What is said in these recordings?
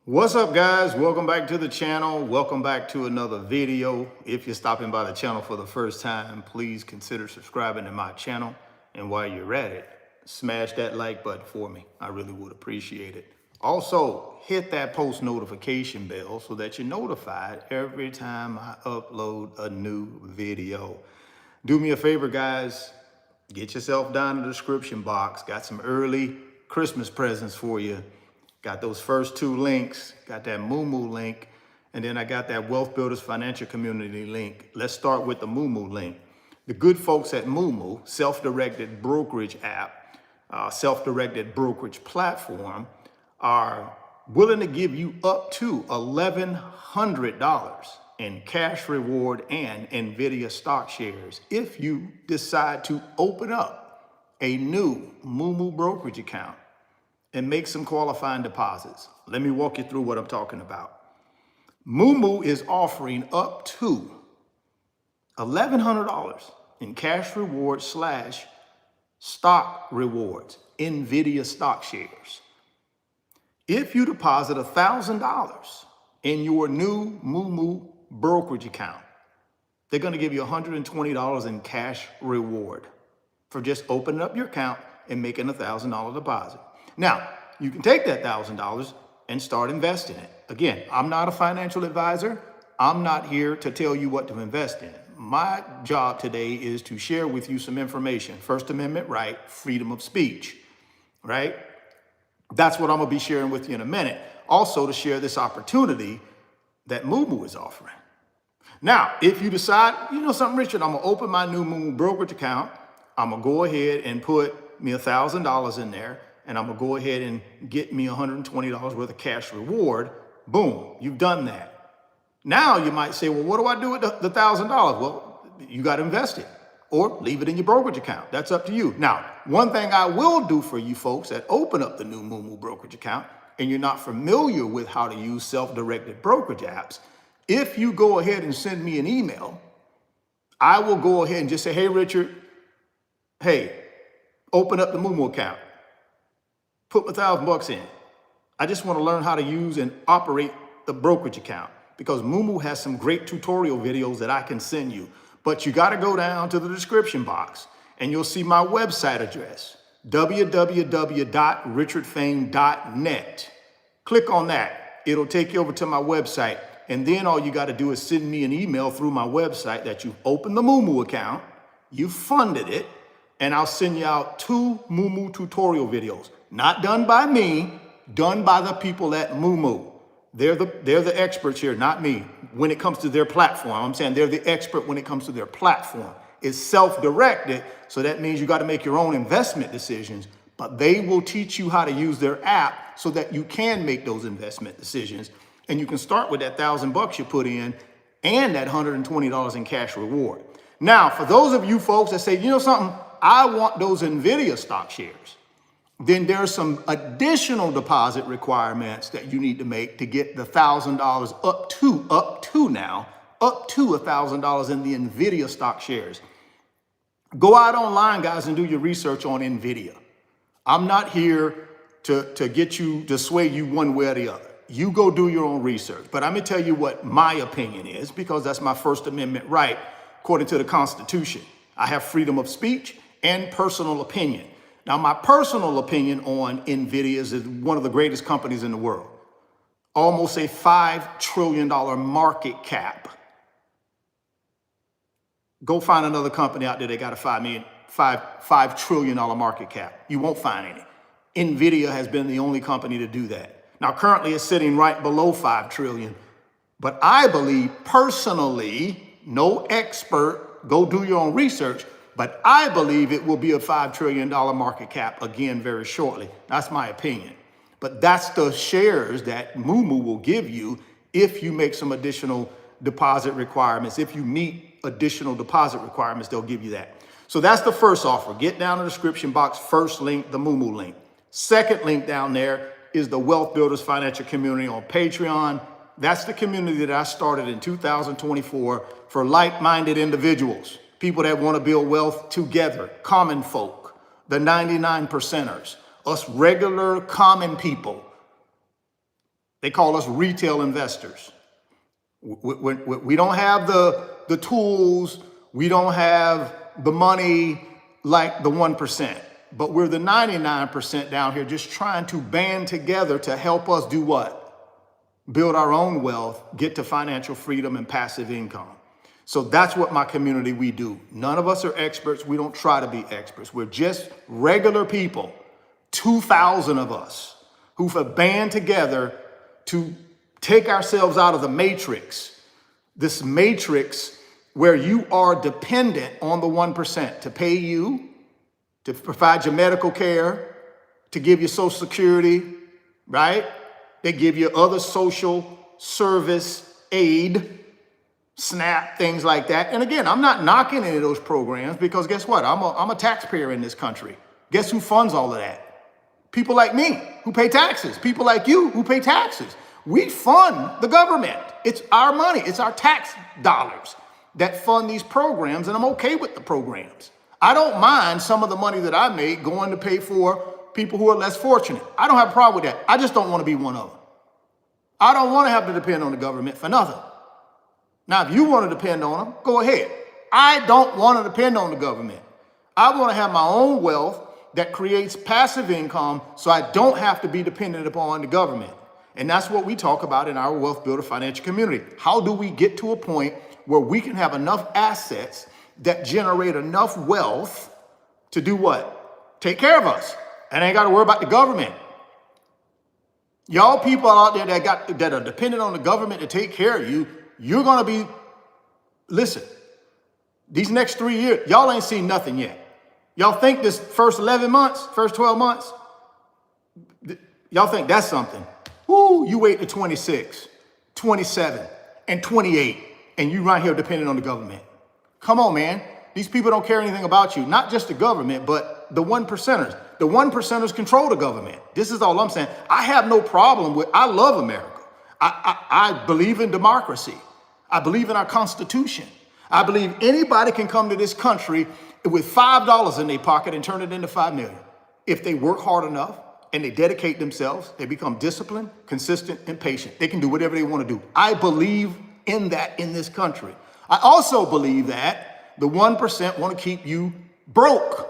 What's up, guys? Welcome back to the channel. Welcome back to another video. If you're stopping by the channel for the first time, please consider subscribing to my channel. And while you're at it, smash that like button for me. I really would appreciate it. Also, hit that post notification bell so that you're notified every time I upload a new video. Do me a favor, guys. Get yourself down in the description box. Got some early Christmas presents for you. Got those first two links, got that Moo link, and then I got that Wealth Builders Financial Community link. Let's start with the Moo link. The good folks at Moo, self-directed brokerage app, self-directed brokerage platform, are willing to give you up to $1,100 in cash reward and NVIDIA stock shares if you decide to open up a new Moo brokerage account and make some qualifying deposits. Let me walk you through what I'm talking about. Moo is offering up to $1,100 in cash rewards / stock rewards, NVIDIA stock shares. If you deposit $1,000 in your new Moo brokerage account, they're gonna give you $120 in cash reward for just opening up your account and making a $1,000 deposit. Now, you can take that $1,000 and start investing it. Again, I'm not a financial advisor. I'm not here to tell you what to invest in. My job today is to share with you some information. First Amendment right, freedom of speech, right? That's what I'm gonna be sharing with you in a minute. Also to share this opportunity that Moo is offering. Now, if you decide, you know something, Richard, I'm gonna open my new Moo brokerage account. I'm gonna go ahead and put me $1,000 in there, and I'm gonna go ahead and get me $120 worth of cash reward. Boom, you've done that. Now you might say, well, what do I do with the $1,000? Well, you gotta invest it or leave it in your brokerage account. That's up to you. Now, one thing I will do for you folks that open up the new Moo brokerage account and you're not familiar with how to use self-directed brokerage apps, if you go ahead and send me an email, I will go ahead and just say, hey, Richard, hey, open up the Moo account. Put my $1,000 in. I just want to learn how to use and operate the brokerage account because Moo has some great tutorial videos that I can send you. But you got to go down to the description box and you'll see my website address, www.richardfane.net. Click on that. It'll take you over to my website. And then all you got to do is send me an email through my website that you've opened the Moo account, you funded it, and I'll send you out 2 Moo tutorial videos. Not done by me, done by the people at Moo. They're the experts here, not me, when it comes to their platform. I'm saying they're the expert when it comes to their platform. It's self-directed, so that means you got to make your own investment decisions, but they will teach you how to use their app so that you can make those investment decisions. And you can start with that $1,000 you put in and that $120 in cash reward. Now, for those of you folks that say, you know something, I want those NVIDIA stock shares, then there's some additional deposit requirements that you need to make to get the $1,000 up to $1,000 in the NVIDIA stock shares. Go out online, guys, and do your research on NVIDIA. I'm not here to get you, to sway you one way or the other. You go do your own research. But I'm gonna tell you what my opinion is, because that's my First Amendment right, according to the Constitution. I have freedom of speech and personal opinion. Now, my personal opinion on NVIDIA is one of the greatest companies in the world. Almost a $5 trillion market cap. Go find another company out there that got a $5 trillion market cap. You won't find any. NVIDIA has been the only company to do that. Now, currently it's sitting right below 5 trillion. But I believe personally, no expert, go do your own research, but I believe it will be a $5 trillion market cap again very shortly. That's my opinion. But that's the shares that Moo will give you if you make some additional deposit requirements. If you meet additional deposit requirements, they'll give you that. So that's the first offer. Get down in the description box. First link, the Moo link. Second link down there is the Wealth Builders Financial Community on Patreon. That's the community that I started in 2024 for like-minded individuals. People that want to build wealth together, common folk, the 99%ers, us regular common people They call us retail investors. We don't have the tools. We don't have the money like the 1%, but we're the 99% down here just trying to band together to help us do what? Build our own wealth, get to financial freedom and passive income. So that's what my community, we do. None of us are experts. We don't try to be experts. We're just regular people, 2,000 of us who've band together to take ourselves out of the matrix, this matrix where you are dependent on the 1% to pay you, to provide your medical care, to give you Social Security, right? They give you other social service aid, SNAP, things like that. And again, I'm not knocking any of those programs because guess what? I'm a taxpayer in this country. Guess who funds all of that? People like me who pay taxes. People like you who pay taxes. We fund the government. It's our money. It's our tax dollars that fund these programs, and I'm okay with the programs. I don't mind some of the money that I make going to pay for people who are less fortunate. I don't have a problem with that. I just don't want to be one of them. I don't want to have to depend on the government for nothing. Now, if you want to depend on them, go ahead. I don't want to depend on the government. I want to have my own wealth that creates passive income so I don't have to be dependent upon the government. And that's what we talk about in our Wealth Builder financial community. How do we get to a point where we can have enough assets that generate enough wealth to do what? Take care of us. And I ain't got to worry about the government. Y'all people out there that are dependent on the government to take care of you, you're going to be, listen, these next 3 years, y'all ain't seen nothing yet. Y'all think this first 11 months, first 12 months, y'all think that's something. Woo, you wait to 26, 27, and 28, and you right here depending on the government. Come on, man. These people don't care anything about you. Not just the government, but the 1%ers. The 1%ers control the government. This is all I'm saying. I have no problem with, I love America. I believe in democracy. I believe in our Constitution. I believe anybody can come to this country with $5 in their pocket and turn it into 5 million. If they work hard enough and they dedicate themselves, they become disciplined, consistent, and patient. They can do whatever they want to do. I believe in that in this country. I also believe that the 1% want to keep you broke.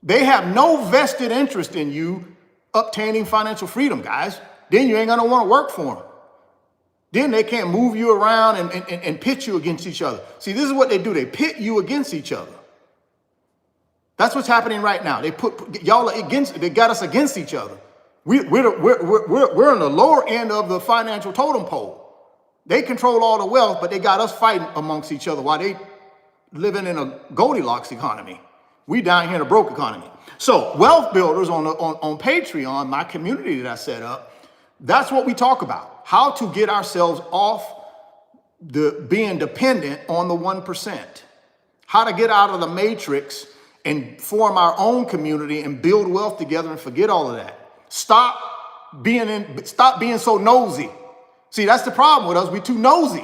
They have no vested interest in you obtaining financial freedom, guys. Then you ain't gonna want to work for them. Then they can't move you around and pit you against each other. See, this is what they do. They pit you against each other. That's what's happening right now. They put y'all against. They got us against each other. We're on the lower end of the financial totem pole. They control all the wealth, but they got us fighting amongst each other while they living in a Goldilocks economy. We down here in a broke economy. So wealth builders on Patreon, my community that I set up, that's what we talk about. How to get ourselves off being dependent on the 1%. How to get out of the matrix and form our own community and build wealth together and forget all of that. Stop being so nosy. See, that's the problem with us. We're too nosy.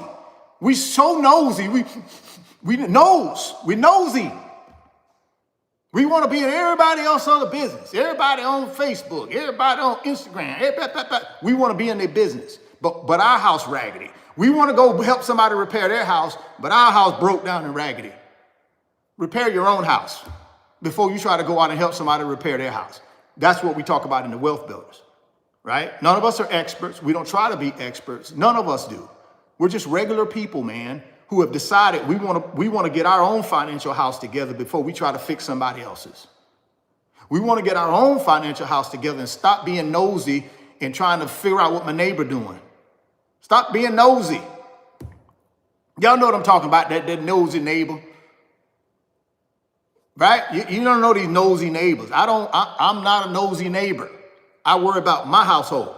We so nosy. We nosy. We want to be in everybody else's other business. Everybody on Facebook, everybody on Instagram. We want to be in their business, but our house raggedy. We want to go help somebody repair their house, but our house broke down and raggedy. Repair your own house before you try to go out and help somebody repair their house. That's what we talk about in the Wealth Builders, right? None of us are experts. We don't try to be experts. None of us do. We're just regular people, man, who have decided we want to get our own financial house together before we try to fix somebody else's. We want to get our own financial house together and stop being nosy and trying to figure out what my neighbor doing. Stop being nosy. Y'all know what I'm talking about, that nosy neighbor. Right? You don't know these nosy neighbors. I'm not a nosy neighbor. I worry about my household.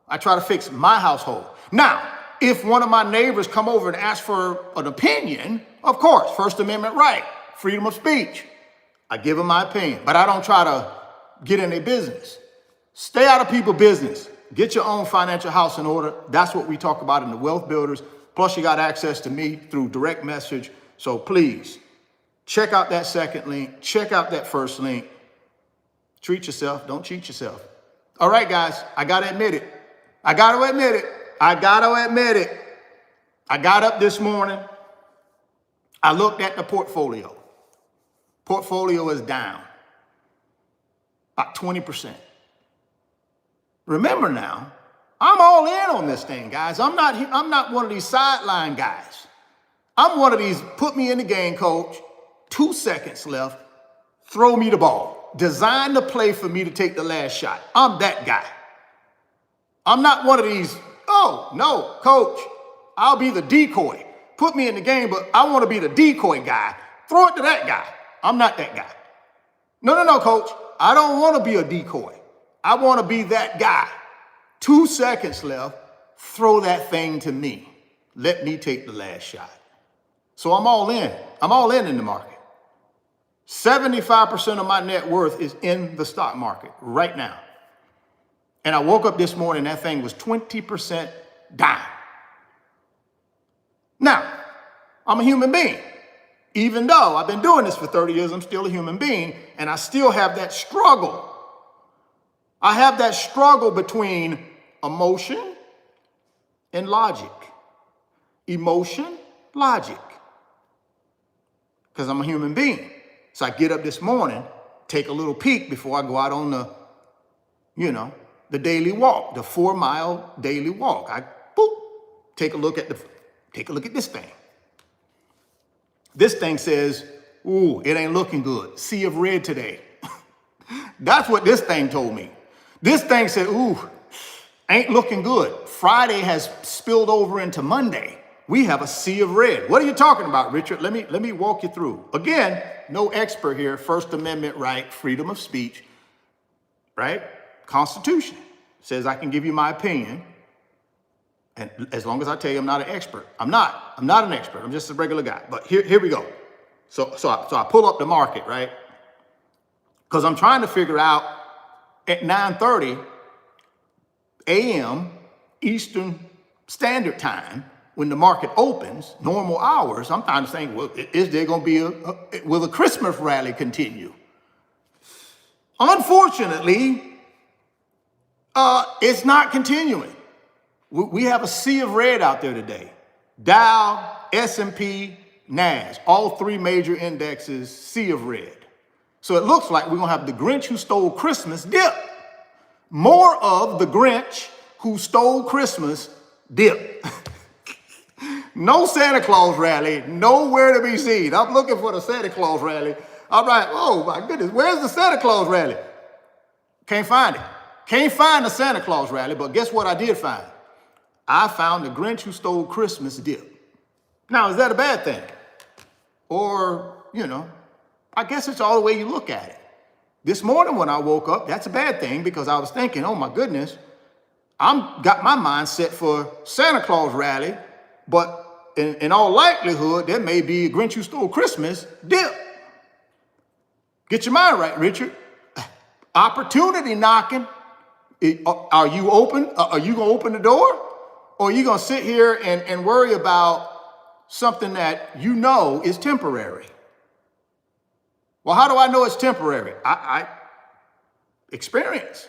I try to fix my household. Now, if one of my neighbors come over and ask for an opinion, of course, First Amendment right, freedom of speech. I give them my opinion, but I don't try to get in their business. Stay out of people's business. Get your own financial house in order. That's what we talk about in the Wealth Builders. Plus, you got access to me through direct message. So please, check out that second link. Check out that first link. Treat yourself. Don't cheat yourself. All right, guys, I got to admit it. I got to admit it. I got to admit it. I got up this morning. I looked at the portfolio. Portfolio is down about 20%. Remember now, I'm all in on this thing, guys. I'm not one of these sideline guys. I'm one of these, put me in the game, coach. 2 seconds left, throw me the ball. Design the play for me to take the last shot. I'm that guy. I'm not one of these, oh, no, coach, I'll be the decoy. Put me in the game, but I want to be the decoy guy. Throw it to that guy. I'm not that guy. No, coach. I don't want to be a decoy. I want to be that guy. 2 seconds left. Throw that thing to me. Let me take the last shot. So I'm all in. I'm all in the market. 75% of my net worth is in the stock market right now. And I woke up this morning, that thing was 20% down. Now, I'm a human being. Even though I've been doing this for 30 years, I'm still a human being, and I still have that struggle. I have that struggle between emotion and logic. Emotion, logic. Because I'm a human being. So I get up this morning, take a little peek before I go out on the daily walk, the 4-mile daily walk. I take a look at this thing. This thing says, ooh, it ain't looking good. Sea of red today. That's what this thing told me. This thing said, ooh, ain't looking good. Friday has spilled over into Monday. We have a sea of red. What are you talking about, Richard? Let me walk you through. Again, no expert here. First Amendment right, freedom of speech, right? Constitution says I can give you my opinion. And as long as I tell you I'm not an expert. I'm not an expert. I'm just a regular guy. But here we go. So I pull up the market, right? Because I'm trying to figure out at 9:30 a.m. Eastern Standard Time, when the market opens, normal hours, I'm trying to think, well, is there going to be will the Christmas rally continue? Unfortunately, it's not continuing. We have a sea of red out there today. Dow, S&P, NAS, all three major indexes, sea of red. So it looks like we're going to have the Grinch who stole Christmas dip. More of the Grinch who stole Christmas dip. No Santa Claus rally, nowhere to be seen. I'm looking for the Santa Claus rally. I'm like, oh my goodness, where's the Santa Claus rally? Can't find it. Can't find the Santa Claus rally, but guess what I did find? I found the Grinch who stole Christmas dip. Now, is that a bad thing? Or, I guess it's all the way you look at it. This morning when I woke up, that's a bad thing because I was thinking, oh my goodness, got my mind set for Santa Claus rally, but in all likelihood, there may be a Grinch who stole Christmas dip. Get your mind right, Richard. Opportunity knocking. Are you open? Are you going to open the door? Or are you going to sit here and worry about something that you know is temporary? Well, how do I know it's temporary? I experience.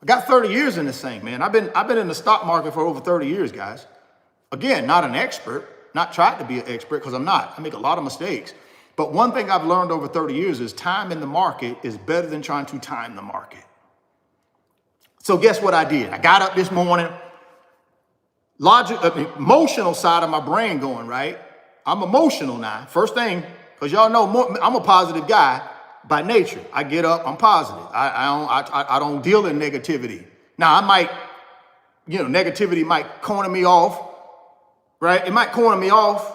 I got 30 years in this thing, man. I've been in the stock market for over 30 years, guys. Again, not an expert, not tried to be an expert because I'm not. I make a lot of mistakes. But one thing I've learned over 30 years is time in the market is better than trying to time the market. So guess what I did? I got up this morning, emotional side of my brain going, right? I'm emotional now. First thing, because y'all know I'm a positive guy by nature. I get up, I'm positive. I don't deal in negativity. Now I might, negativity might corner me off, right? It might corner me off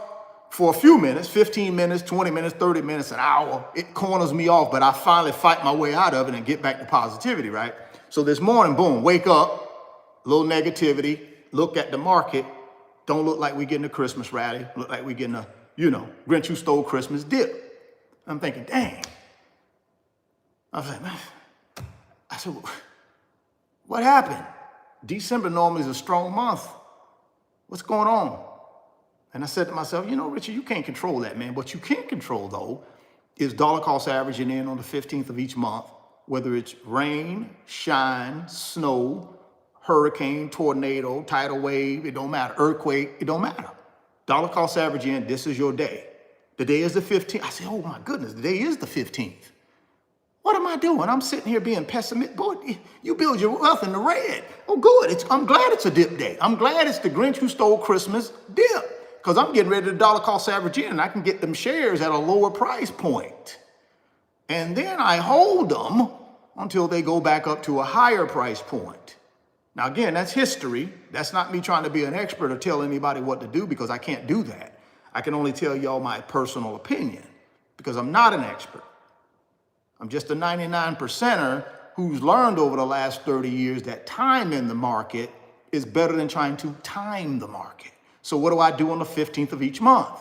for a few minutes, 15 minutes, 20 minutes, 30 minutes, an hour. It corners me off, but I finally fight my way out of it and get back to positivity, right? So this morning, boom, wake up, a little negativity, look at the market, don't look like we're getting a Christmas rally, look like we're getting a, Grinch who stole Christmas dip. I'm thinking, dang. I was like, man, I said, what happened? December normally is a strong month. What's going on? And I said to myself, Richard, you can't control that, man. What you can control, though, is dollar cost averaging in on the 15th of each month. whether it's rain, shine, snow, hurricane, tornado, tidal wave, it don't matter, earthquake, it don't matter. Dollar cost average in, this is your day. The day is the 15th. I say, oh my goodness, the day is the 15th. What am I doing? I'm sitting here being pessimistic. Boy, you build your wealth in the red. Oh, good. I'm glad it's a dip day. I'm glad it's the Grinch who stole Christmas dip, because I'm getting ready to dollar cost average in, and I can get them shares at a lower price point. And then I hold them until they go back up to a higher price point. Now, again, that's history. That's not me trying to be an expert or tell anybody what to do, because I can't do that. I can only tell y'all my personal opinion, because I'm not an expert. I'm just a 99%er who's learned over the last 30 years that time in the market is better than trying to time the market. So what do I do on the 15th of each month?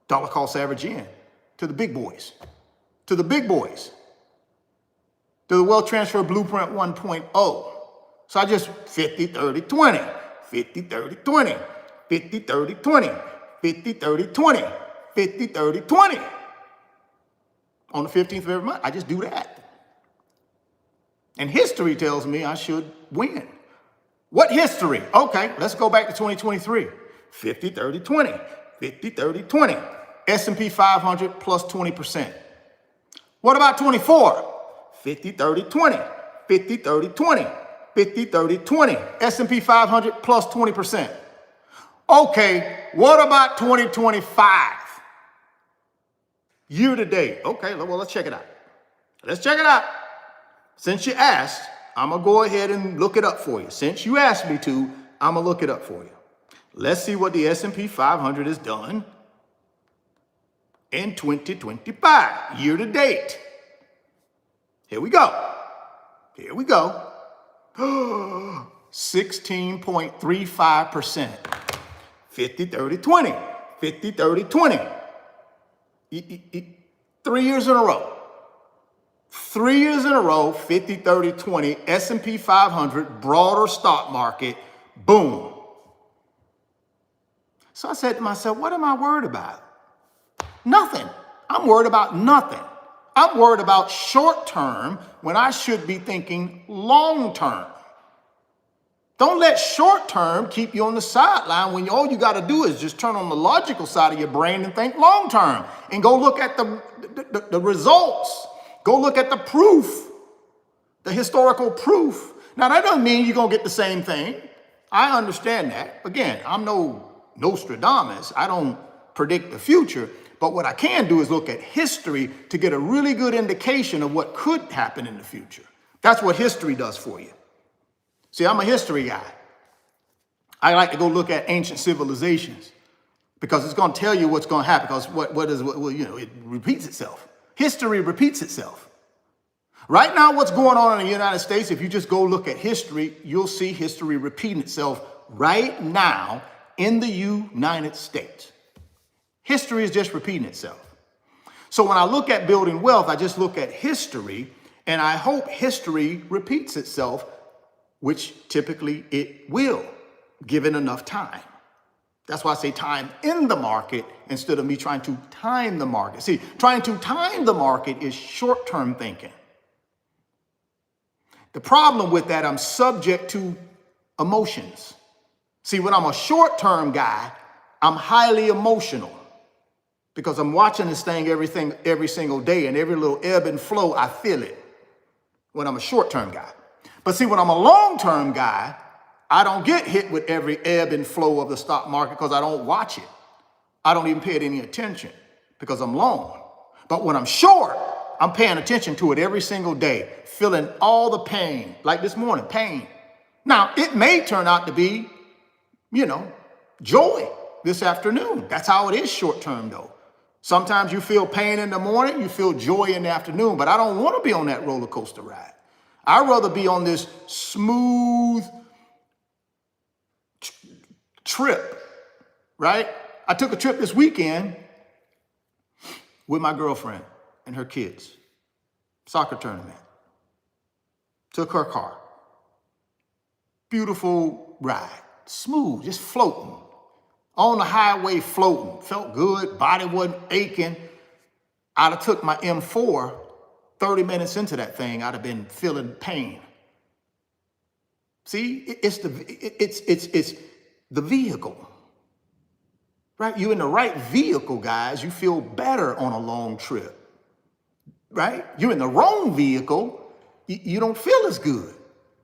Dollar cost average in to the big boys, to the big boys, to the Wealth Transfer Blueprint 1.0. So I just 50, 30, 20, 50, 30, 20, 50, 30, 20, 50, 30, 20, 50, 30, 20. On the 15th of every month, I just do that. And history tells me I should win. What history? Okay, let's go back to 2023. 50, 30, 20, 50, 30, 20. S&P 500 plus 20%. What about 24? 50, 30, 20, 50, 30, 20, 50, 30, 20. S&P 500 plus 20%. Okay, what about 2025? Year to date. Okay, well, let's check it out. Let's check it out. Since you asked, I'm going to go ahead and look it up for you. Since you asked me to, I'm going to look it up for you. Let's see what the S&P 500 has done in 2025, year to date. Here we go. Here we go. 16.35%. 50, 30, 20. 50, 30, 20. 3 years in a row. 3 years in a row, 50, 30, 20, S&P 500, broader stock market, boom. So I said to myself, what am I worried about? Nothing. I'm worried about nothing. I'm worried about short term when I should be thinking long term. Don't let short term keep you on the sideline when all you got to do is just turn on the logical side of your brain and think long term and go look at the results. Go look at the proof, the historical proof. Now, that doesn't mean you're going to get the same thing. I understand that. Again, I'm no Nostradamus. I don't predict the future. But what I can do is look at history to get a really good indication of what could happen in the future. That's what history does for you. See, I'm a history guy. I like to go look at ancient civilizations because it's going to tell you what's going to happen, because it repeats itself. History repeats itself. Right now, what's going on in the United States, if you just go look at history, you'll see history repeating itself right now in the United States. History is just repeating itself. So when I look at building wealth, I just look at history, and I hope history repeats itself, which typically it will, given enough time. That's why I say time in the market instead of me trying to time the market. See, trying to time the market is short-term thinking. The problem with that, I'm subject to emotions. See, when I'm a short-term guy, I'm highly emotional because I'm watching this thing every single day, and every little ebb and flow, I feel it when I'm a short-term guy. But see, when I'm a long-term guy, I don't get hit with every ebb and flow of the stock market because I don't watch it. I don't even pay it any attention because I'm long. But when I'm short, I'm paying attention to it every single day, feeling all the pain, like this morning, pain. Now, it may turn out to be, joy this afternoon. That's how it is short-term, though. Sometimes you feel pain in the morning, you feel joy in the afternoon, but I don't want to be on that roller coaster ride. I'd rather be on this smooth trip, right? I took a trip this weekend with my girlfriend and her kids. Soccer tournament. Took her car. Beautiful ride. Smooth, just floating. On the highway floating. Felt good. Body wasn't aching. I'd have took my M4 30 minutes into that thing, I'd have been feeling pain. See, it's the vehicle, right? You're in the right vehicle, guys. You feel better on a long trip, right? You're in the wrong vehicle, you don't feel as good.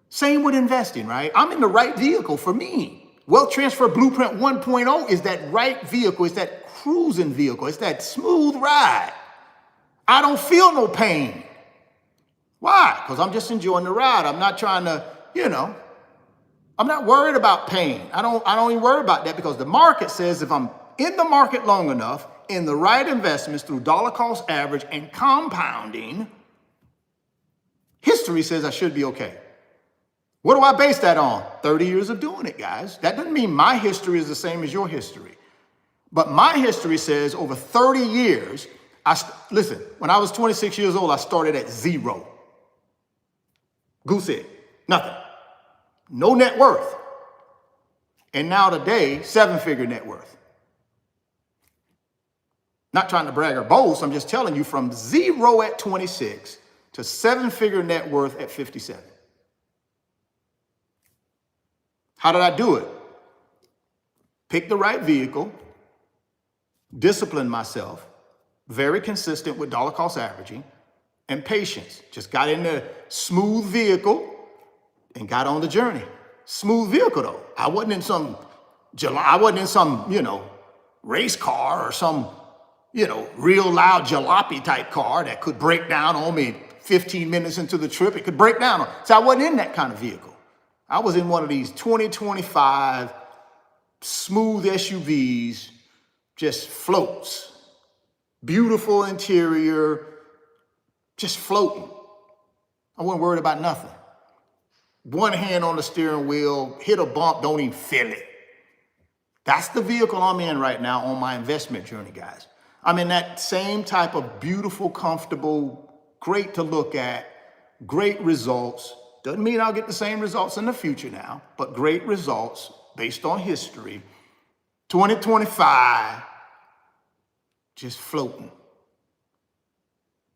Same with investing, right? I'm in the right vehicle for me. Wealth Transfer Blueprint 1.0 is that right vehicle. It's that cruising vehicle. It's that smooth ride. I don't feel no pain. Why? Because I'm just enjoying the ride. I'm not trying to, I'm not worried about pain. I don't even worry about that, because the market says if I'm in the market long enough, in the right investments through dollar cost average and compounding, history says I should be okay. What do I base that on? 30 years of doing it, guys. That doesn't mean my history is the same as your history. But my history says over 30 years, listen, when I was 26 years old, I started at zero. Goose egg, nothing. No net worth. And now today, 7-figure net worth. Not trying to brag or boast, I'm just telling you, from zero at 26 to 7-figure net worth at 57. How did I do it? Pick the right vehicle, discipline myself, very consistent with dollar cost averaging, and patience. Just got in the smooth vehicle and got on the journey. Smooth vehicle though. I wasn't in some race car or some, real loud jalopy type car that could break down on me 15 minutes into the trip. It could break down. So I wasn't in that kind of vehicle. I was in one of these 2025 smooth SUVs, just floats, beautiful interior, just floating. I wasn't worried about nothing. One hand on the steering wheel, hit a bump, don't even feel it. That's the vehicle I'm in right now on my investment journey, guys. I'm in that same type of beautiful, comfortable, great to look at, great results. Doesn't mean I'll get the same results in the future now, but great results based on history. 2025, just floating.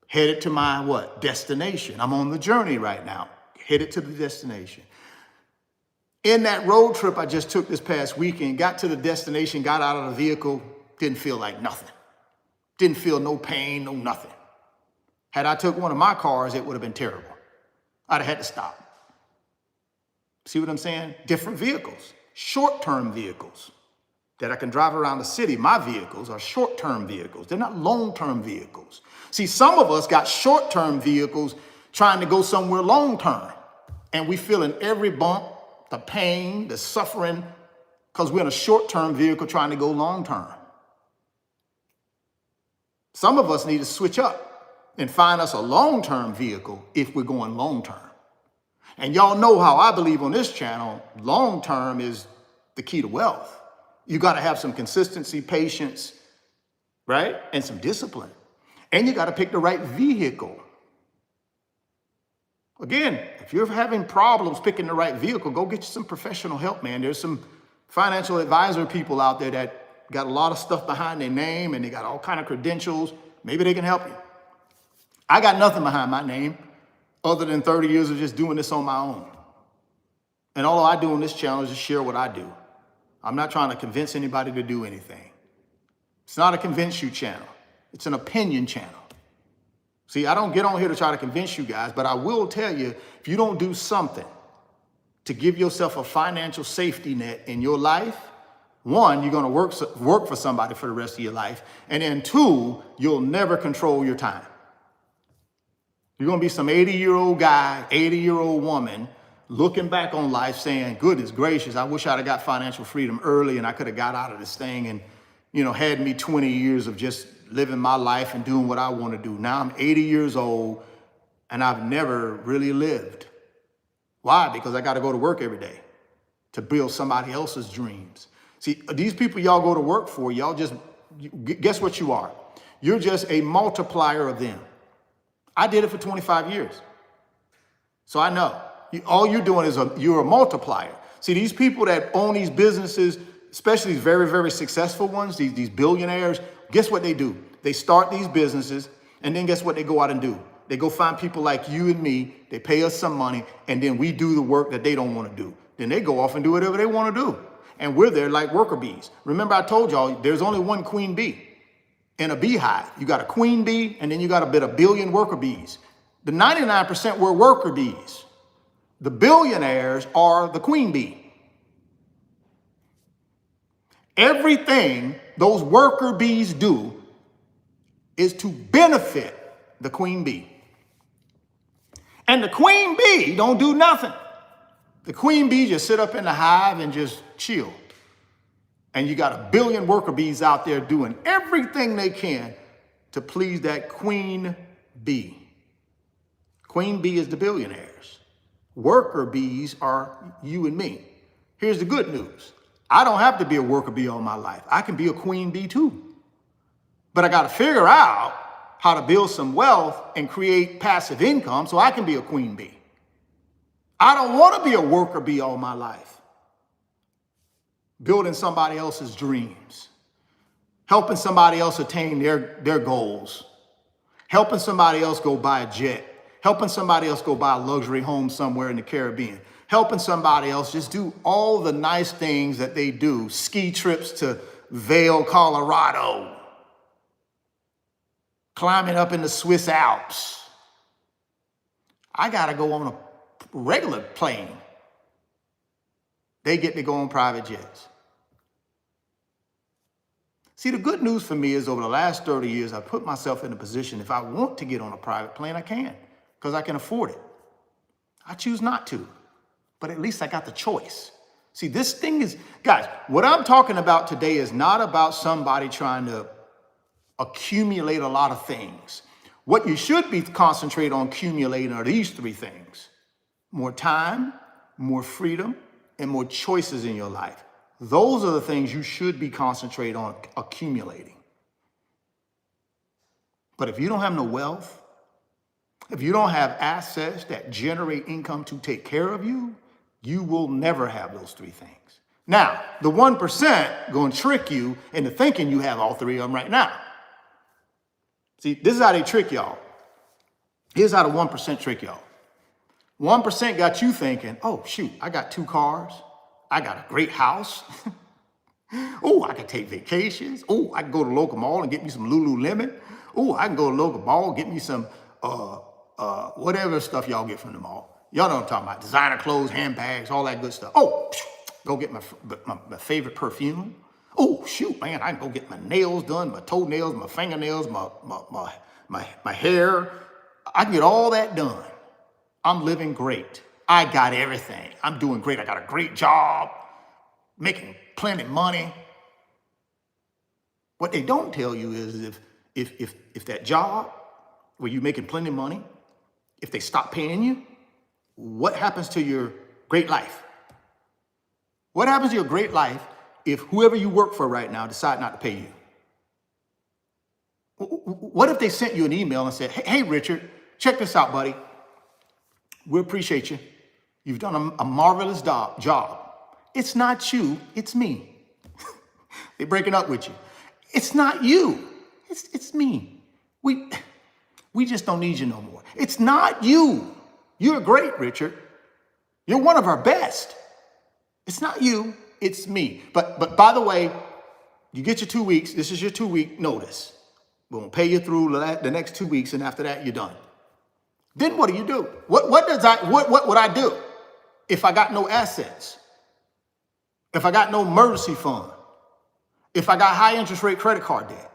Headed to my destination. I'm on the journey right now, headed to the destination. In that road trip I just took this past weekend, got to the destination, got out of the vehicle, didn't feel like nothing. Didn't feel no pain, no nothing. Had I took one of my cars, it would have been terrible. I'd have had to stop. See what I'm saying? Different vehicles, short-term vehicles that I can drive around the city. My vehicles are short-term vehicles. They're not long-term vehicles. See, some of us got short-term vehicles trying to go somewhere long-term, and we feeling every bump, the pain, the suffering, because we're in a short-term vehicle trying to go long-term. Some of us need to switch up and find us a long-term vehicle if we're going long-term. And y'all know how I believe on this channel, long-term is the key to wealth. You got to have some consistency, patience, right? And some discipline. And you got to pick the right vehicle. Again, if you're having problems picking the right vehicle, go get you some professional help, man. There's some financial advisor people out there that got a lot of stuff behind their name and they got all kind of credentials. Maybe they can help you. I got nothing behind my name other than 30 years of just doing this on my own. And all I do on this channel is just share what I do. I'm not trying to convince anybody to do anything. It's not a convince you channel. It's an opinion channel. See, I don't get on here to try to convince you guys, but I will tell you, if you don't do something to give yourself a financial safety net in your life, one, you're going to work for somebody for the rest of your life. And then two, you'll never control your time. You're going to be some 80-year-old guy, 80-year-old woman looking back on life saying, goodness gracious, I wish I'd have got financial freedom early and I could have got out of this thing and, had me 20 years of just living my life and doing what I want to do. Now I'm 80 years old and I've never really lived. Why? Because I got to go to work every day to build somebody else's dreams. See, these people y'all go to work for, guess what you are? You're just a multiplier of them. I did it for 25 years. So I know. All you're doing is you're a multiplier. See, these people that own these businesses, especially these very, very successful ones, these billionaires, guess what they do? They start these businesses, and then guess what they go out and do? They go find people like you and me. They pay us some money, and then we do the work that they don't want to do. Then they go off and do whatever they want to do. And we're there like worker bees. Remember I told y'all there's only one queen bee in a beehive. You got a queen bee, and then you got a billion worker bees. The 99% were worker bees. The billionaires are the queen bee. Everything those worker bees do is to benefit the queen bee. And the queen bee don't do nothing. The queen bee just sit up in the hive and just chill. And you got a billion worker bees out there doing everything they can to please that queen bee. Queen bee is the billionaires. Worker bees are you and me. Here's the good news. I don't have to be a worker bee all my life. I can be a queen bee too. But I got to figure out how to build some wealth and create passive income so I can be a queen bee. I don't want to be a worker bee all my life. Building somebody else's dreams, helping somebody else attain their goals, helping somebody else go buy a jet, helping somebody else go buy a luxury home somewhere in the Caribbean, helping somebody else just do all the nice things that they do, ski trips to Vail, Colorado, climbing up in the Swiss Alps. I got to go on a regular plane. They get to go on private jets. See, the good news for me is over the last 30 years, I've put myself in a position, if I want to get on a private plane, I can, because I can afford it. I choose not to, but at least I got the choice. See, this thing is, guys, what I'm talking about today is not about somebody trying to accumulate a lot of things. What you should be concentrating on accumulating are these three things: more time, more freedom, and more choices in your life. Those are the things you should be concentrating on accumulating. But if you don't have no wealth, if you don't have assets that generate income to take care of you, you will never have those three things. Now, the 1% going to trick you into thinking you have all three of them right now. See, this is how they trick y'all. Here's how the 1% trick y'all. 1% got you thinking, oh, shoot, I got 2 cars. I got a great house. Oh, I can take vacations. Oh, I can go to the local mall and get me some Lululemon. Oh, I can go to the local mall and get me some whatever stuff y'all get from the mall. Y'all know what I'm talking about. Designer clothes, handbags, all that good stuff. Oh, go get my favorite perfume. Oh, shoot, man, I can go get my nails done, my toenails, my fingernails, my hair. I can get all that done. I'm living great. I got everything. I'm doing great. I got a great job, making plenty of money. What they don't tell you is if that job where you're making plenty of money, if they stop paying you, what happens to your great life? What happens to your great life if whoever you work for right now decide not to pay you? What if they sent you an email and said, hey, Richard, check this out, buddy. We appreciate you. You've done a marvelous job. It's not you, it's me. They're breaking up with you. It's not you, it's me. We just don't need you no more. It's not you. You're great, Richard. You're one of our best. It's not you, it's me. But by the way, you get your 2 weeks. This is your 2-week notice. We're gonna pay you through the next 2 weeks, and after that, you're done. Then what do you do? What would I do if I got no assets? If I got no emergency fund? If I got high interest rate credit card debt?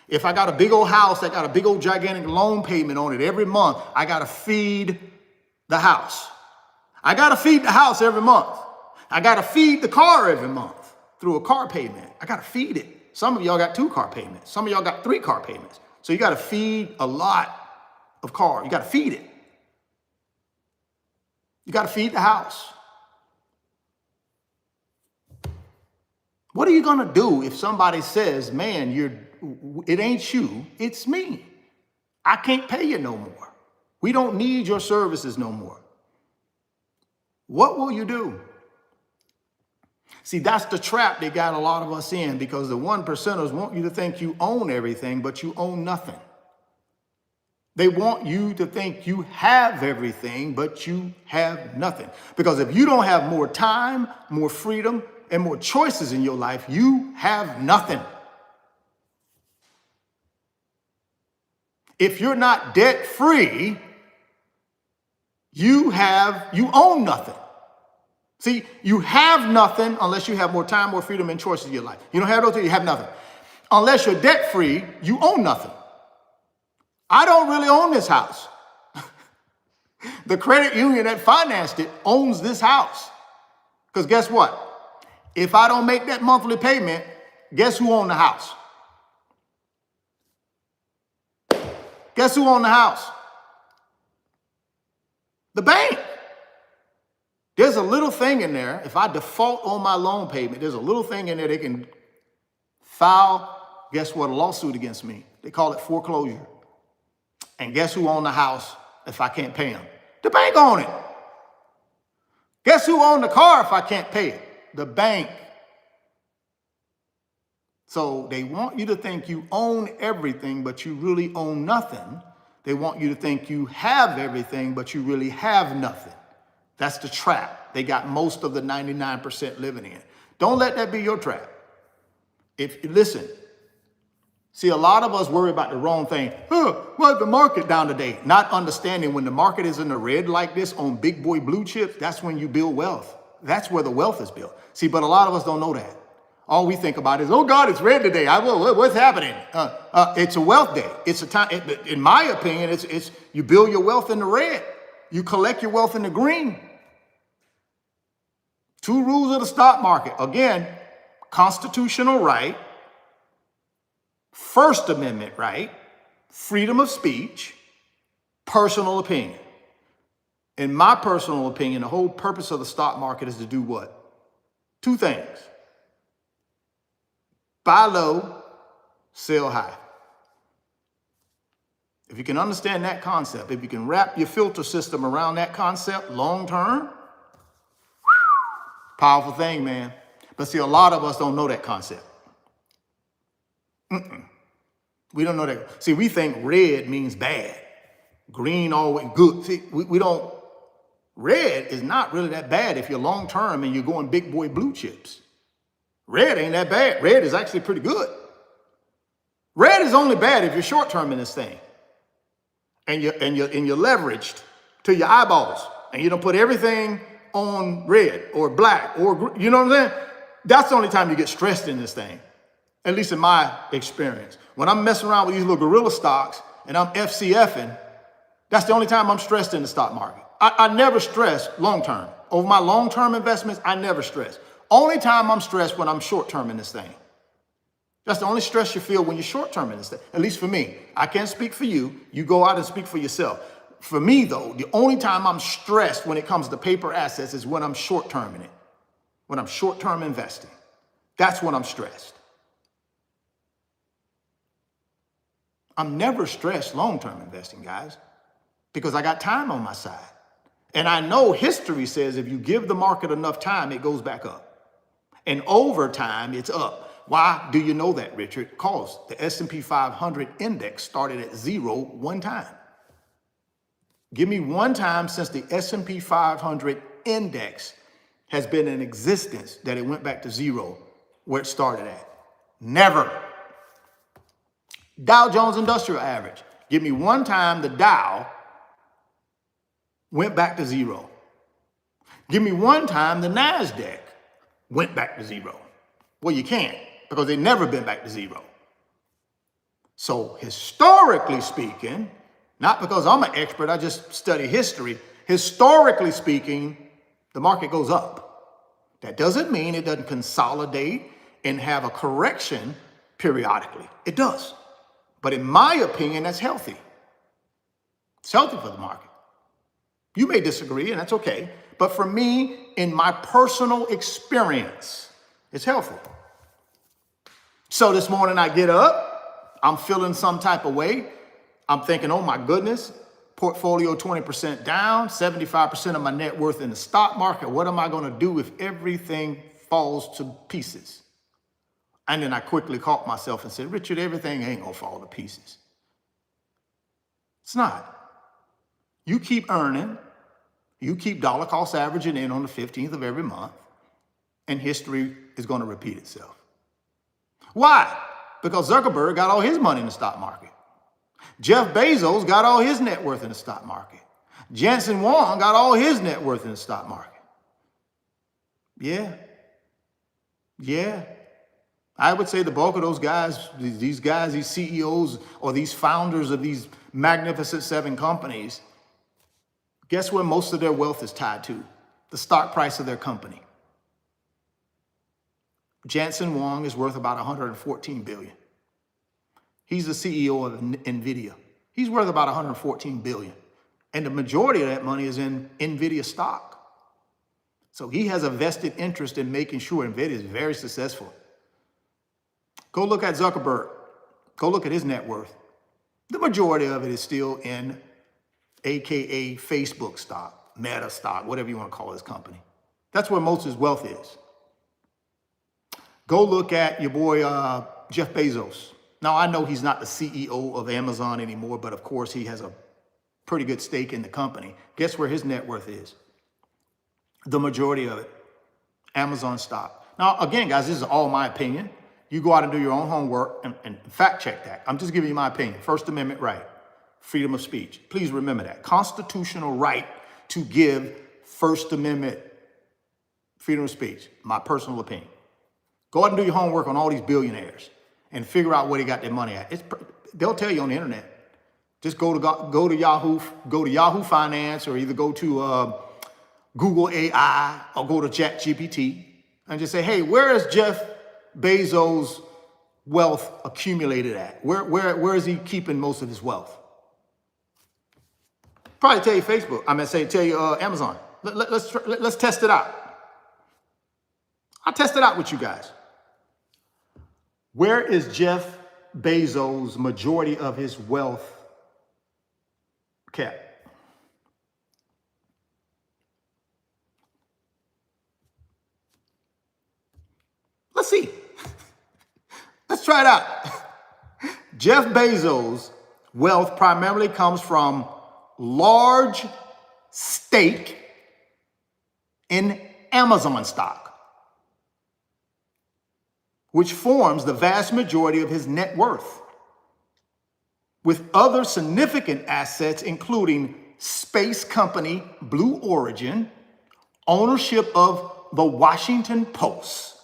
If I got a big old house that got a big old gigantic loan payment on it every month, I got to feed the house. I got to feed the house every month. I got to feed the car every month through a car payment. I got to feed it. Some of y'all got 2 car payments. Some of y'all got 3 car payments. So you got to feed a lot of car. You got to feed it. You got to feed the house. What are you going to do if somebody says, man, it ain't you, it's me. I can't pay you no more. We don't need your services no more. What will you do? See, that's the trap they got a lot of us in, because the 1%ers want you to think you own everything, but you own nothing. They want you to think you have everything, but you have nothing. Because if you don't have more time, more freedom, and more choices in your life, you have nothing. If you're not debt free, you own nothing. See, you have nothing unless you have more time, more freedom, and choices in your life. You don't have those things, you have nothing. Unless you're debt free, you own nothing. I don't really own this house. The credit union that financed it owns this house. Because guess what? If I don't make that monthly payment, guess who owns the house? Guess who owns the house? The bank. There's a little thing in there. If I default on my loan payment, there's a little thing in there they can file, guess what, a lawsuit against me. They call it foreclosure. And guess who owns the house if I can't pay them? The bank owns it. Guess who owns the car if I can't pay it? The bank. So they want you to think you own everything, but you really own nothing. They want you to think you have everything, but you really have nothing. That's the trap they got most of the 99% living in. Don't let that be your trap. Listen, see, a lot of us worry about the wrong thing. Why's the market down today? Not understanding when the market is in the red like this on big boy blue chips, that's when you build wealth. That's where the wealth is built. See, but a lot of us don't know that. All we think about is, oh God, it's red today. What's happening? It's a wealth day. It's a time. In my opinion, it's you build your wealth in the red. You collect your wealth in the green. 2 rules of the stock market. Again, constitutional right, First Amendment right, freedom of speech, personal opinion. In my personal opinion, the whole purpose of the stock market is to do what? 2 things. Buy low, sell high. If you can understand that concept, if you can wrap your filter system around that concept long term, powerful thing, man. But see, a lot of us don't know that concept. We don't know that. See, we think red means bad. Green always good. See, we don't. Red is not really that bad if you're long term and you're going big boy blue chips. Red ain't that bad. Red is actually pretty good. Red is only bad if you're short term in this thing. And you're leveraged to your eyeballs. And you don't put everything on red or black or, you know what I'm saying? That's the only time you get stressed in this thing. At least in my experience. When I'm messing around with these little gorilla stocks and I'm FCFing, that's the only time I'm stressed in the stock market. I never stress long term. Over my long term investments, I never stress. Only time I'm stressed when I'm short term in this thing. That's the only stress you feel when you're short term in this thing. At least for me. I can't speak for you. You go out and speak for yourself. For me, though, the only time I'm stressed when it comes to paper assets is when I'm short term in it. When I'm short term investing. That's when I'm stressed. I'm never stressed long term investing, guys, because I got time on my side. And I know history says if you give the market enough time, it goes back up. And over time, it's up. Why do you know that, Richard? Because the S&P 500 index started at 0 one time. Give me one time since the S&P 500 index has been in existence that it went back to 0 where it started at. Never. Dow Jones Industrial Average. Give me one time the Dow went back to 0. Give me one time the NASDAQ went back to 0. Well, you can't because they've never been back to 0. So historically speaking, not because I'm an expert, I just study history. Historically speaking, the market goes up. That doesn't mean it doesn't consolidate and have a correction periodically. It does. But in my opinion, that's healthy. It's healthy for the market. You may disagree, and that's okay. But for me, in my personal experience, it's healthy. So this morning I get up, I'm feeling some type of way. I'm thinking, oh my goodness, portfolio 20% down, 75% of my net worth in the stock market. What am I going to do if everything falls to pieces? And then I quickly caught myself and said, Richard, everything ain't going to fall to pieces. It's not. You keep earning, you keep dollar cost averaging in on the 15th of every month, and history is going to repeat itself. Why? Because Zuckerberg got all his money in the stock market. Jeff Bezos got all his net worth in the stock market. Jensen Huang got all his net worth in the stock market. Yeah. I would say the bulk of those guys, these CEOs or these founders of these magnificent 7 companies, guess where most of their wealth is tied to? The stock price of their company. Jensen Huang is worth about $114 billion. He's the CEO of NVIDIA. He's worth about $114 billion. And the majority of that money is in NVIDIA stock. So he has a vested interest in making sure NVIDIA is very successful. Go look at Zuckerberg. Go look at his net worth. The majority of it is still in AKA Facebook stock, Meta stock, whatever you want to call his company. That's where most of his wealth is. Go look at your boy, Jeff Bezos. Now, I know he's not the CEO of Amazon anymore, but of course he has a pretty good stake in the company. Guess where his net worth is? The majority of it, Amazon stock. Now, again, guys, this is all my opinion. You go out and do your own homework and fact check that. I'm just giving you my opinion. First Amendment right, freedom of speech. Please remember that. Constitutional right to give First Amendment freedom of speech, my personal opinion. Go out and do your homework on all these billionaires and figure out where they got their money at. They'll tell you on the internet. Just go to Yahoo Finance, or either go to Google AI or go to ChatGPT and just say, hey, where is Jeff Bezos' wealth accumulated at? Where is he keeping most of his wealth? Probably tell you Facebook. Tell you Amazon. Let's test it out. I'll test it out with you guys. Where is Jeff Bezos' majority of his wealth kept? Let's see. Let's try it out. Jeff Bezos' wealth primarily comes from large stake in Amazon stock, which forms the vast majority of his net worth, with other significant assets including space company Blue Origin, ownership of the Washington Post,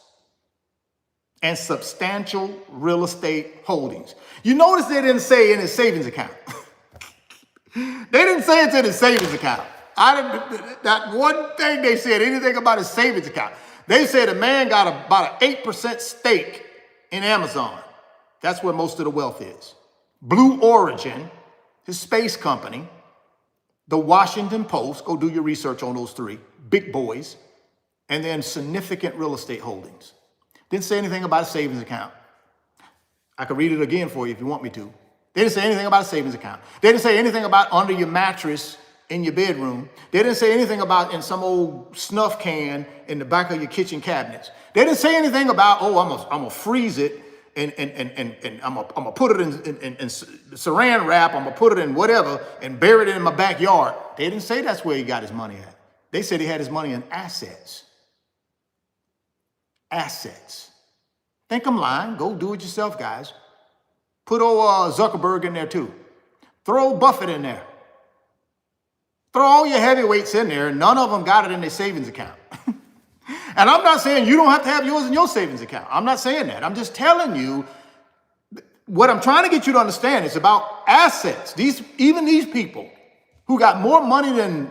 and substantial real estate holdings. You notice they didn't say in his savings account. They didn't say it's in his savings account. That one thing they said anything about his savings account. They said a man got about an 8% stake in Amazon. That's where most of the wealth is. Blue Origin, his space company, the Washington Post, go do your research on those 3 big boys, and then significant real estate holdings. Didn't say anything about a savings account. I could read it again for you if you want me to. They didn't say anything about a savings account. They didn't say anything about under your mattress in your bedroom. They didn't say anything about in some old snuff can in the back of your kitchen cabinets. They didn't say anything about, oh, I'm gonna freeze it and I'm gonna put it in saran wrap. I'm gonna put it in whatever and bury it in my backyard. They didn't say that's where he got his money at. They said he had his money in assets. Assets. Think I'm lying? Go do it yourself, guys. Put old Zuckerberg in there too. Throw Buffett in there. Throw all your heavyweights in there, and none of them got it in their savings account. And I'm not saying you don't have to have yours in your savings account. I'm not saying that. I'm just telling you what I'm trying to get you to understand is about assets. Even these people who got more money than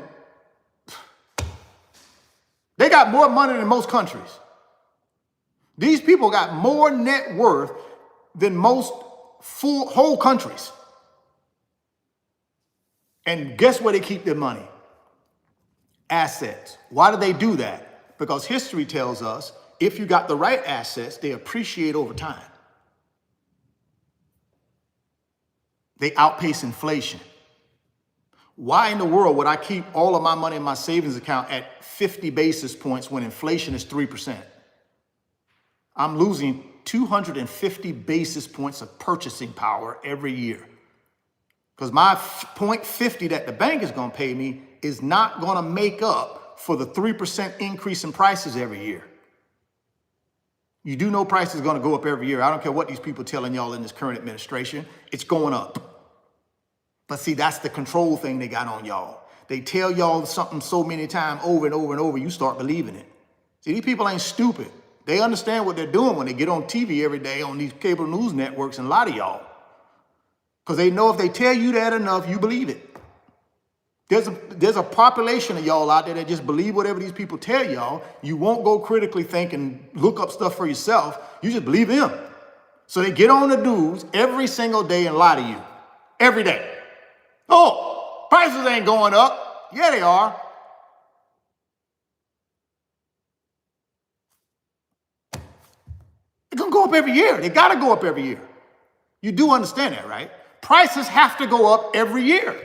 most countries. These people got more net worth than most whole countries. And guess where they keep their money? Assets. Why do they do that? Because history tells us if you got the right assets, they appreciate over time. They outpace inflation. Why in the world would I keep all of my money in my savings account at 50 basis points when inflation is 3%? I'm losing 250 basis points of purchasing power every year. Because my 0.50 that the bank is going to pay me is not going to make up for the 3% increase in prices every year. You do know prices are going to go up every year. I don't care what these people telling y'all in this current administration. It's going up. But see, that's the control thing they got on y'all. They tell y'all something so many times over and over and over, you start believing it. See, these people ain't stupid. They understand what they're doing when they get on TV every day on these cable news networks and lie to y'all. Because they know if they tell you that enough, you believe it. There's a population of y'all out there that just believe whatever these people tell y'all. You won't go critically think and look up stuff for yourself. You just believe them. So they get on the news every single day and lie to you. Every day. Oh, prices ain't going up. Yeah, they are. They're going to go up every year. They got to go up every year. You do understand that, right? Prices have to go up every year.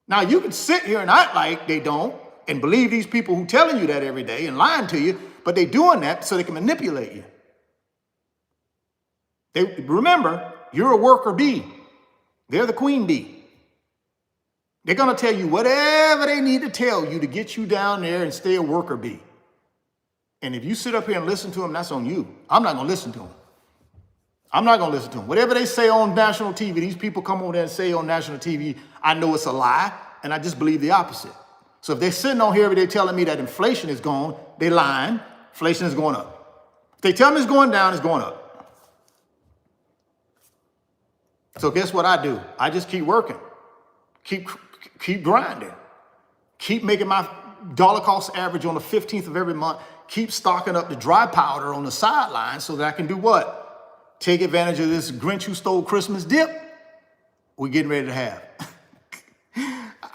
Now, you can sit here and act like they don't and believe these people who telling you that every day and lying to you, but they're doing that so they can manipulate you. Remember, you're a worker bee. They're the queen bee. They're going to tell you whatever they need to tell you to get you down there and stay a worker bee. And if you sit up here and listen to them, that's on you. I'm not going to listen to them. I'm not going to listen to them. Whatever they say on national TV, these people come over there and say on national TV, I know it's a lie, and I just believe the opposite. So if they're sitting on here every day telling me that inflation is gone, they're lying. Inflation is going up. If they tell me it's going down, it's going up. So guess what I do? I just keep working. Keep grinding. Keep making my dollar cost average on the 15th of every month. Keep stocking up the dry powder on the sideline so that I can do what? Take advantage of this Grinch who stole Christmas dip we're getting ready to have.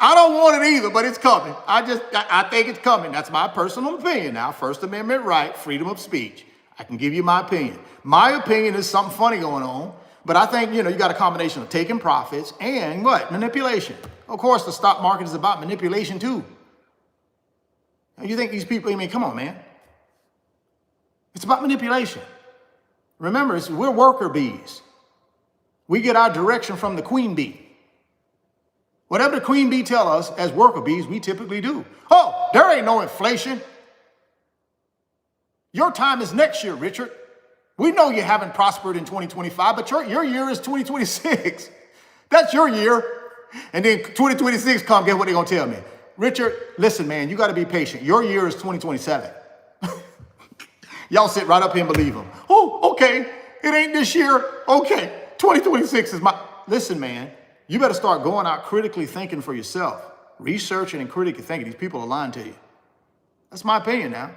I don't want it either, but it's coming. I think it's coming. That's my personal opinion now. First Amendment right, freedom of speech. I can give you my opinion. My opinion is something funny going on, but I think, you got a combination of taking profits and what? Manipulation. Of course, the stock market is about manipulation too. You think these people, come on, man. It's about manipulation. Remember, we're worker bees. We get our direction from the queen bee. Whatever the queen bee tell us as worker bees, we typically do. Oh, there ain't no inflation. Your time is next year, Richard. We know you haven't prospered in 2025, but your year is 2026. That's your year. And then 2026 come, guess what they're going to tell me? Richard, listen, man, you got to be patient. Your year is 2027. Y'all sit right up here and believe them. Oh, okay. It ain't this year. Okay. 2026 is my... Listen, man, you better start going out critically thinking for yourself. Researching and critically thinking. These people are lying to you. That's my opinion now.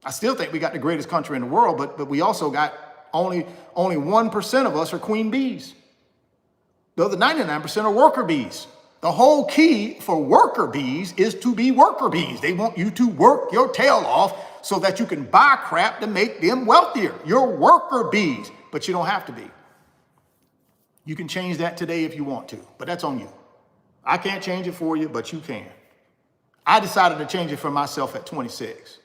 I still think we got the greatest country in the world, but we also got only 1% of us are queen bees. The other 99% are worker bees. The whole key for worker bees is to be worker bees. They want you to work your tail off so that you can buy crap to make them wealthier. You're worker bees, but you don't have to be. You can change that today if you want to, but that's on you. I can't change it for you, but you can. I decided to change it for myself at 26.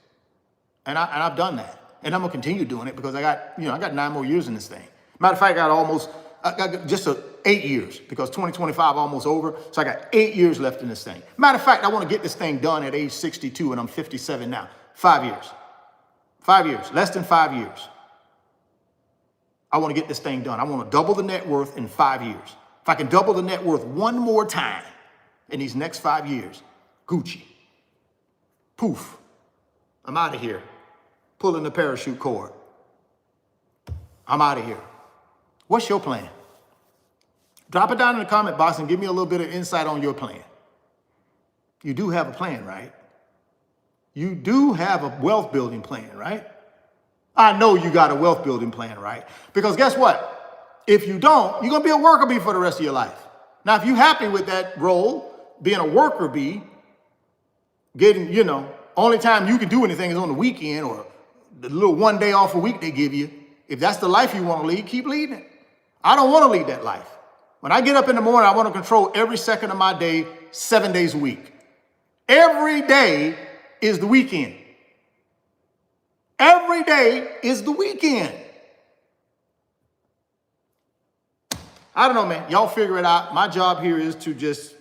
And I've done that. And I'm gonna continue doing it because I got 9 more years in this thing. Matter of fact, I got just 8 years because 2025 almost over. So I got 8 years left in this thing. Matter of fact, I want to get this thing done at age 62 and I'm 57 now. 5 years. 5 years, less than 5 years. I want to get this thing done. I want to double the net worth in 5 years. If I can double the net worth one more time in these next 5 years, Gucci. Poof. I'm out of here. Pulling the parachute cord. I'm out of here. What's your plan? Drop it down in the comment box and give me a little bit of insight on your plan. You do have a plan, right? You do have a wealth building plan, right? I know you got a wealth building plan, right? Because guess what? If you don't, you're going to be a worker bee for the rest of your life. Now, if you're happy with that role, being a worker bee, getting, only time you can do anything is on the weekend or the little 1 day off a week they give you. If that's the life you want to lead, keep leading it. I don't want to lead that life. When I get up in the morning, I want to control every second of my day, 7 days a week. Every day is the weekend. Every day is the weekend. I don't know, man. Y'all figure it out. My job here is to just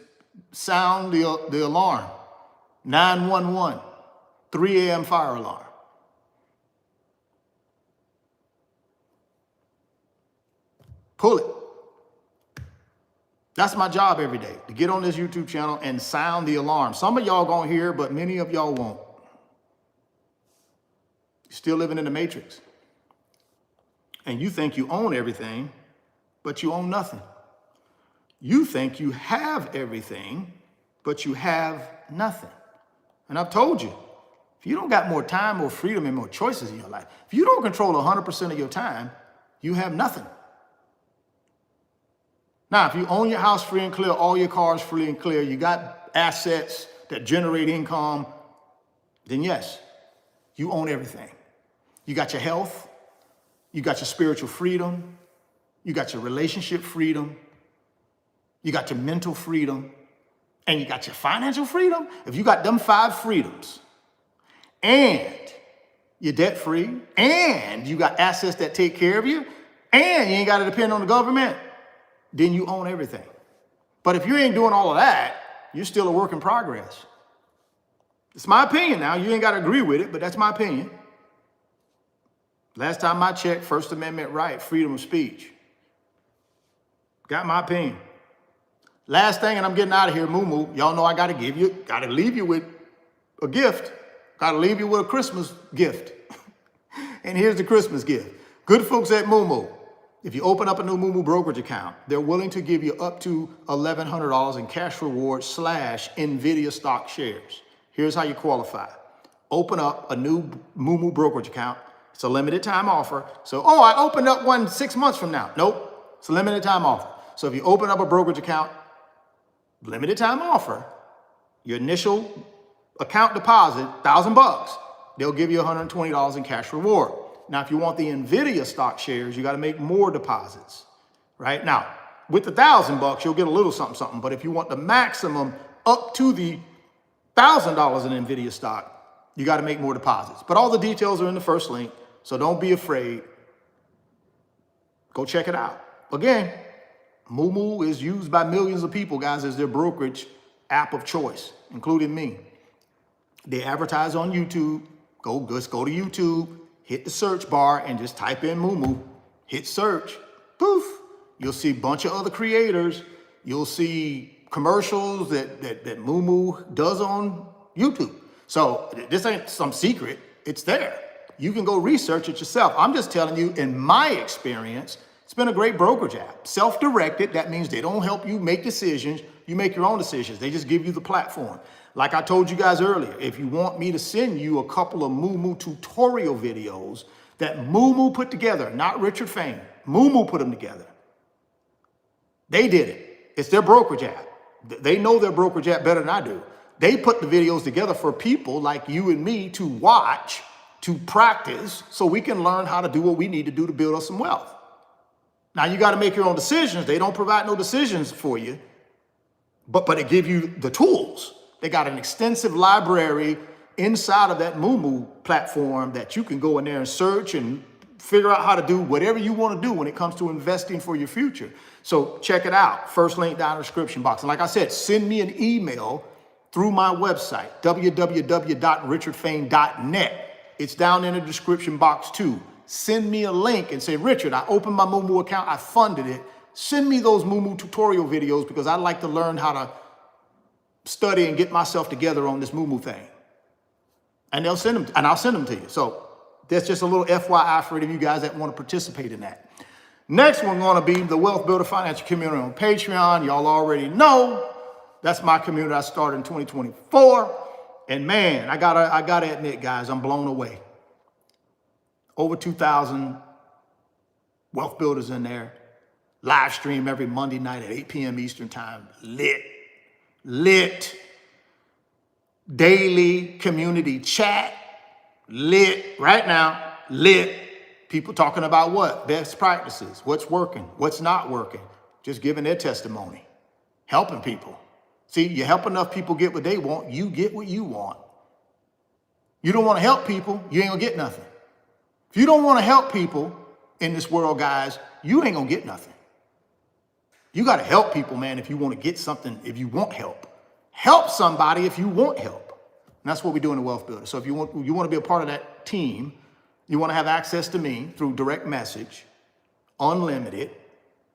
sound the alarm. 911, 3 a.m. fire alarm. Pull it. That's my job every day, to get on this YouTube channel and sound the alarm. Some of y'all gonna hear, but many of y'all won't. You're still living in the matrix. And you think you own everything, but you own nothing. You think you have everything, but you have nothing. And I've told you, if you don't got more time, more freedom, and more choices in your life, if you don't control 100% of your time, you have nothing. Now, if you own your house free and clear, all your cars free and clear, you got assets that generate income, then yes, you own everything. You got your health, you got your spiritual freedom, you got your relationship freedom, you got your mental freedom, and you got your financial freedom. If you got them 5 freedoms, and you're debt free, and you got assets that take care of you, and you ain't got to depend on the government, then you own everything. But if you ain't doing all of that, you're still a work in progress. It's my opinion now. You ain't got to agree with it, but that's my opinion. Last time I checked, First Amendment right, freedom of speech. Got my opinion. Last thing, and I'm getting out of here, Moo. Y'all know I got to leave you with a gift. Got to leave you with a Christmas gift. And here's the Christmas gift. Good folks at Moo. If you open up a new Moo brokerage account, they're willing to give you up to $1,100 in cash rewards / NVIDIA stock shares. Here's how you qualify. Open up a new Moo brokerage account. It's a limited time offer. So, I opened up one 6 months from now. Nope, it's a limited time offer. So if you open up a brokerage account, limited time offer, your initial account deposit, $1,000, they'll give you $120 in cash reward. Now, if you want the NVIDIA stock shares, you got to make more deposits, right? Now, with the $1,000, you'll get a little something. But if you want the maximum up to the $1,000 in NVIDIA stock, you got to make more deposits. But all the details are in the first link, so don't be afraid. Go check it out. Again, Moo is used by millions of people, guys, as their brokerage app of choice, including me. They advertise on YouTube. Just go to YouTube. Hit the search bar and just type in Moo. Hit search. Poof. You'll see a bunch of other creators. You'll see commercials that Moo does on YouTube. So this ain't some secret. It's there. You can go research it yourself. I'm just telling you, in my experience, it's been a great brokerage app. Self-directed. That means they don't help you make decisions. You make your own decisions. They just give you the platform. Like I told you guys earlier, if you want me to send you a couple of Moo tutorial videos that Moo put together, not Richard Fain, Moo put them together. They did it. It's their brokerage app. They know their brokerage app better than I do. They put the videos together for people like you and me to watch, to practice, so we can learn how to do what we need to do to build us some wealth. Now, you got to make your own decisions. They don't provide no decisions for you, but they give you the tools. They got an extensive library inside of that Moo platform that you can go in there and search and figure out how to do whatever you want to do when it comes to investing for your future. So check it out. First link down in the description box. And like I said, send me an email through my website, www.richardfain.net. It's down in the description box too. Send me a link and say, Richard, I opened my Moo account. I funded it. Send me those Moo tutorial videos because I'd like to learn how to study and get myself together on this Moo thing. And they'll send them, and I'll send them to you. So that's just a little FYI for any of you guys that want to participate in that. Next one going to be the Wealth Builder Financial Community on Patreon. Y'all already know that's my community I started in 2024. And man, I gotta admit, guys, I'm blown away. Over 2,000 wealth builders in there. Live stream every Monday night at 8 p.m. Eastern time. Lit. Daily community chat. Lit. Right now, lit. People talking about what? Best practices. What's working? What's not working? Just giving their testimony. Helping people. See, you help enough people get what they want, you get what you want. You don't want to help people, you ain't gonna get nothing. If you don't want to help people in this world, guys, you ain't gonna get nothing. You got to help people, man, if you want to get something, if you want help. Help somebody if you want help. And that's what we do in the Wealth Builder. So if you want to be a part of that team, you want to have access to me through direct message, unlimited,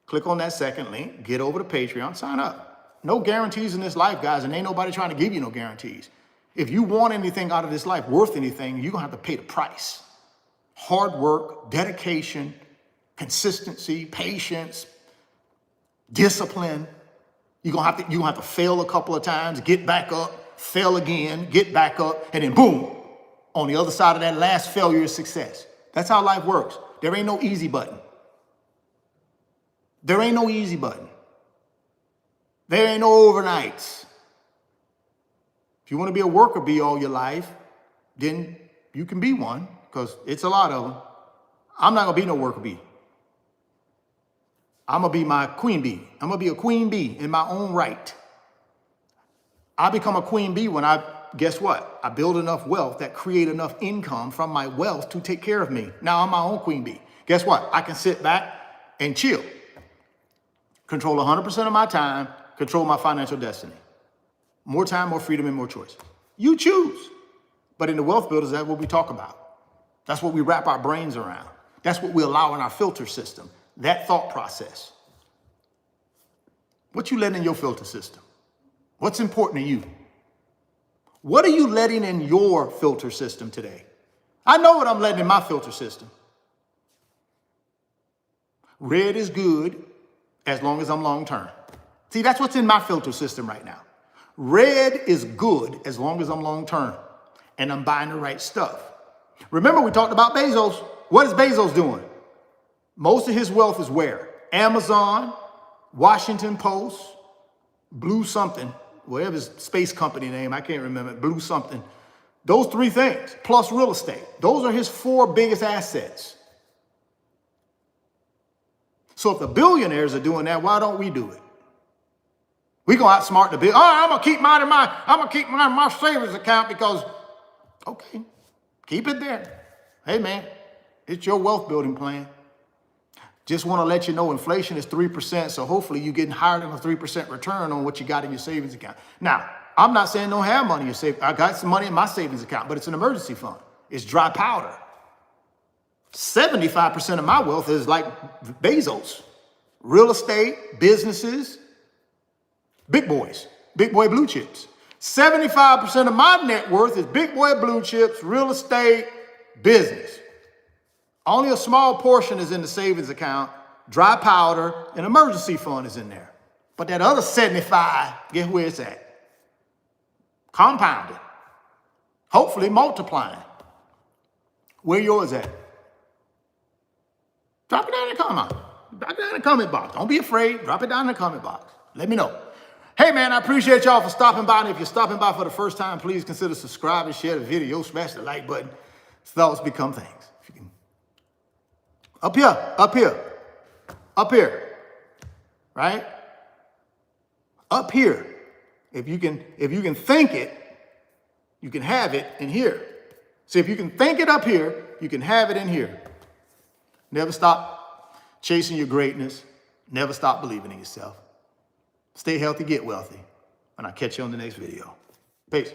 click on that second link, get over to Patreon, sign up. No guarantees in this life, guys, and ain't nobody trying to give you no guarantees. If you want anything out of this life, worth anything, you're going to have to pay the price. Hard work, dedication, consistency, patience, discipline. You're gonna have to fail a couple of times, get back up, fail again, get back up, and then boom, on the other side of that last failure is success. That's how life works. There ain't no easy button. There ain't no easy button. There ain't no overnights. If you want to be a worker bee all your life, then you can be one, because it's a lot of them. I'm not gonna be no worker bee. I'm going to be my queen bee. I'm going to be a queen bee in my own right. I become a queen bee when guess what? I build enough wealth that create enough income from my wealth to take care of me. Now I'm my own queen bee. Guess what? I can sit back and chill. Control 100% of my time, control my financial destiny. More time, more freedom, and more choice. You choose. But in the Wealth Builders, that's what we talk about. That's what we wrap our brains around. That's what we allow in our filter system. That thought process. What you letting in your filter system? What's important to you? What are you letting in your filter system today? I know what I'm letting in my filter system. Red is good as long as I'm long term. See, that's what's in my filter system right now. Red is good as long as I'm long term and I'm buying the right stuff. Remember, we talked about Bezos. What is Bezos doing? Most of his wealth is where? Amazon, Washington Post, Blue something, whatever his space company name, I can't remember, Blue something. Those three things, plus real estate. Those are his 4 biggest assets. So if the billionaires are doing that, why don't we do it? We gonna outsmart the bill. Oh, I'm gonna keep mine in my savings account because, okay, keep it there. Hey man, it's your wealth building plan. Just want to let you know inflation is 3%, so hopefully you're getting higher than a 3% return on what you got in your savings account. Now, I'm not saying don't have money in your savings. I got some money in my savings account, but it's an emergency fund. It's dry powder. 75% of my wealth is like Bezos. Real estate, businesses, big boys, big boy blue chips. 75% of my net worth is big boy blue chips, real estate, business. Only a small portion is in the savings account, dry powder, an emergency fund is in there. But that other 75, guess where it's at? Compounded. Hopefully multiplying. Where yours at? Drop it down in the comment. Drop it down in the comment box. Don't be afraid. Drop it down in the comment box. Let me know. Hey man, I appreciate y'all for stopping by. And if you're stopping by for the first time, please consider subscribing, share the video, smash the like button. Thoughts become things. If you can. Up here, right? Up here. If you can think it, you can have it in here. So if you can think it up here, you can have it in here. Never stop chasing your greatness. Never stop believing in yourself. Stay healthy, get wealthy. And I'll catch you on the next video. Peace.